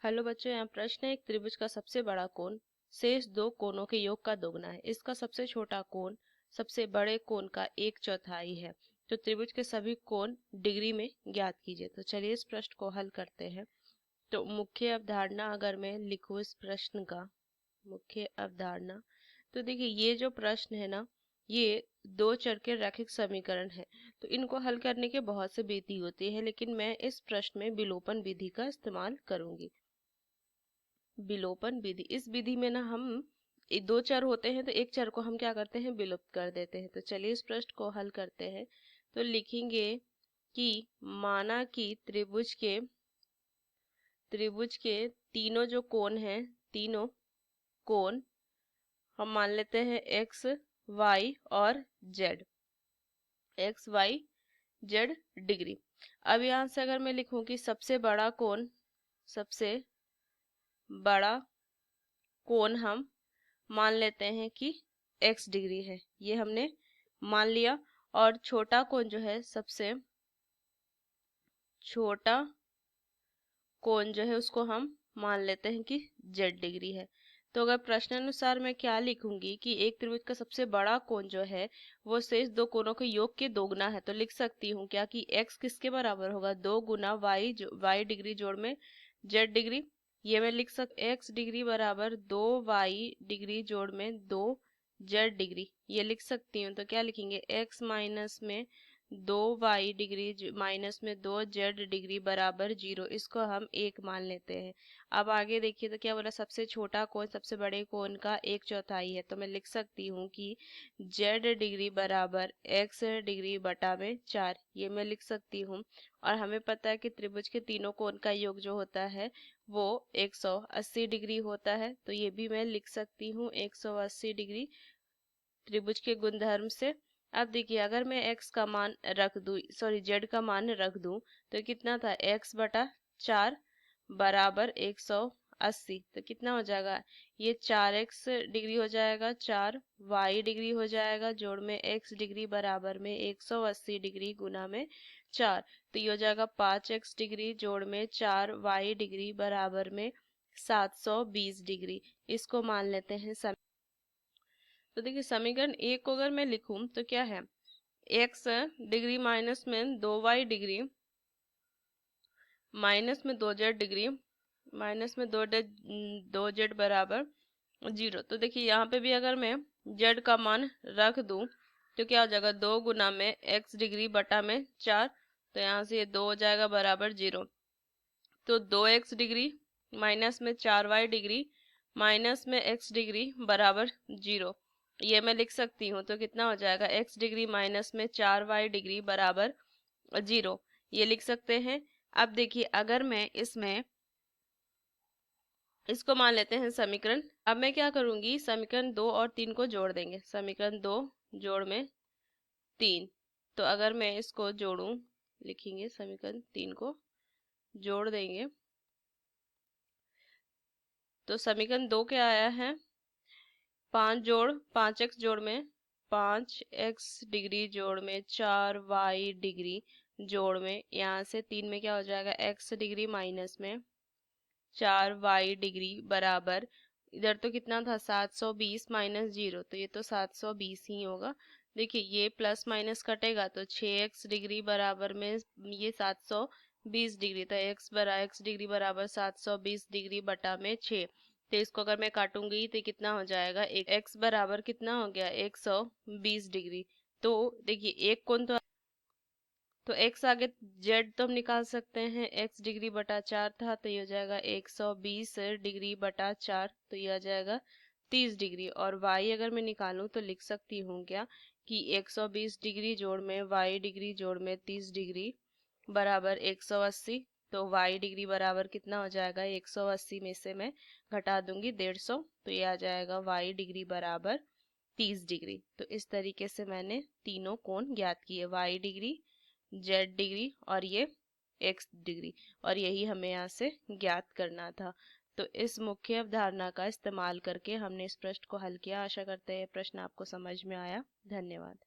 Hello बच्चों, यहाँ प्रश्न है। एक त्रिभुज का सबसे बड़ा कोण शेष दो कोणों के योग का दोगुना है। इसका सबसे छोटा कोण सबसे बड़े कोण का 1/4 है। तो त्रिभुज के सभी कोण डिग्री में ज्ञात कीजिए। तो चलिए इस प्रश्न को हल करते हैं। तो मुख्य अवधारणा अगर मैं लिखूं इस प्रश्न का, मुख्य अवधारणा, तो देखिए ये जो प्रश्न है ना, ये दो चर के रैखिक समीकरण है। तो इनको हल करने के बहुत से विधि होती है, लेकिन मैं इस प्रश्न में विलोपन विधि का इस्तेमाल करूंगी। विलोपन विधि, इस विधि में ना हम दो चर होते हैं तो एक चर को हम क्या करते हैं, विलुप्त कर देते हैं। तो चलिए इस प्रश्न को हल करते हैं। तो लिखेंगे कि माना कि त्रिभुज के तीनों जो कोण हैं, तीनों कोण हम मान लेते हैं एक्स, वाई और Z, X Y Z degree. अब यहाँ से अगर मैं लिखूं कि सबसे बड़ा कोण हम मान लेते हैं कि x डिग्री है, ये हमने मान लिया। और छोटा कोण जो है, सबसे छोटा कोण जो है उसको हम मान लेते हैं कि z डिग्री है। तो अगर प्रश्नानुसार मैं क्या लिखूंगी कि एक त्रिभुज का सबसे बड़ा कोण जो है वो शेष दो कोणों के योग के दोगुना है, तो लिख सकती हूँ क्या कि x किसके बराबर होगा, 2 गुना y डिग्री जोड़ में z डिग्री। ये मैं लिख x डिग्री बराबर 2y डिग्री जोड़ में 2z डिग्री, ये लिख सकती हूँ। तो क्या लिखेंगे, x माइनस में 2y डिग्री माइनस में 2z डिग्री बराबर 0, इसको हम 1 मान लेते हैं। अब आगे देखिए तो क्या बोला, सबसे छोटा कोण सबसे बड़े कोण का 1/4 है। तो मैं लिख सकती हूँ कि z डिग्री बराबर x डिग्री बटा में 4, ये मैं लिख सकती हूँ। और हमें पता है कि त्रिभुज के तीनों कोण का योग जो होता है वो 180 डिग्री होता है। तो ये भी मैं लिख सकती हूँ 180 डिग्री त्रिभुज के गुणधर्म से। अब देखिए अगर मैं x का मान रख दूं, सॉरी z का मान रख दूं, तो कितना था, x बटा 4 बराबर 180। तो कितना हो जाएगा, ये 4x डिग्री हो जाएगा, 4y डिग्री हो जाएगा, जोड़ में x डिग्री बराबर में 180 डिग्री गुना में 4। तो ये हो जाएगा 5x डिग्री जोड़ में 4y डिग्री बराबर में 720 डिग्री। इसको मान लेते हैं। तो देखिए समीकरण 1 को अगर मैं लिखूं तो क्या है, x डिग्री माइनस में 2y डिग्री माइनस में 2z डिग्री माइनस में 2z बराबर 0। तो देखिए यहाँ पे भी अगर मैं z का मान रख दूं तो क्या हो जाएगा, 2 गुना में x डिग्री बटा में 4। तो यहाँ से ये 2 हो जाएगा बराबर 0। तो 2x डिग्री माइनस में 4y डिग्री माइनस में x डिग्री बराबर 0, ये मैं लिख सकती हूँ। तो कितना हो जाएगा, x डिग्री माइनस में 4y डिग्री बराबर 0, ये लिख सकते हैं। अब देखिए अगर मैं इसको मान लेते हैं समीकरण। अब मैं क्या करूंगी, समीकरण 2 और 3 को जोड़ देंगे, समीकरण 2 जोड़ में 3। तो अगर मैं इसको जोड़ूं, लिखेंगे समीकरण 3 को जोड़ देंगे, तो समीकरण 2 क्या आया है, 5x जोड़ में 5x डिग्री जोड़ में 4y डिग्री जोड़ में, यहाँ से 3 में क्या हो जाएगा, x डिग्री माइनस में 4y डिग्री बराबर, इधर तो कितना था 720 माइनस 0, तो ये तो 720 ही होगा। देखिए ये प्लस माइनस कटेगा तो 6x डिग्री बराबर में ये 720 डिग्री, तो x डिग्री बराबर 720 डिग्री बटा में 6। तो इसको अगर मैं काटूंगी तो कितना हो जाएगा, x बराबर कितना हो गया, 120 डिग्री। तो देखिए एक कोण तो x आगे z तो हम निकाल सकते हैं, x डिग्री बटा 4 था, तो ये हो जाएगा 120 डिग्री बटा 4, तो ये आ जाएगा 30 डिग्री। और y अगर मैं निकालूं तो लिख सकती हूँ क्या कि 120 डिग्री जोड़ में y डिग्री जोड़ में 30 डिग्री बराबर 180। तो y डिग्री बराबर कितना हो जाएगा, 180 में से मैं घटा दूंगी 150, तो ये आ जाएगा y डिग्री बराबर 30 डिग्री। तो इस तरीके से मैंने तीनों कोण ज्ञात किए, y डिग्री, z डिग्री और ये x डिग्री, और यही हमें यहाँ से ज्ञात करना था। तो इस मुख्य अवधारणा का इस्तेमाल करके हमने इस प्रश्न को हल किया। आशा करते हैं प्रश्न आपको समझ में आया। धन्यवाद।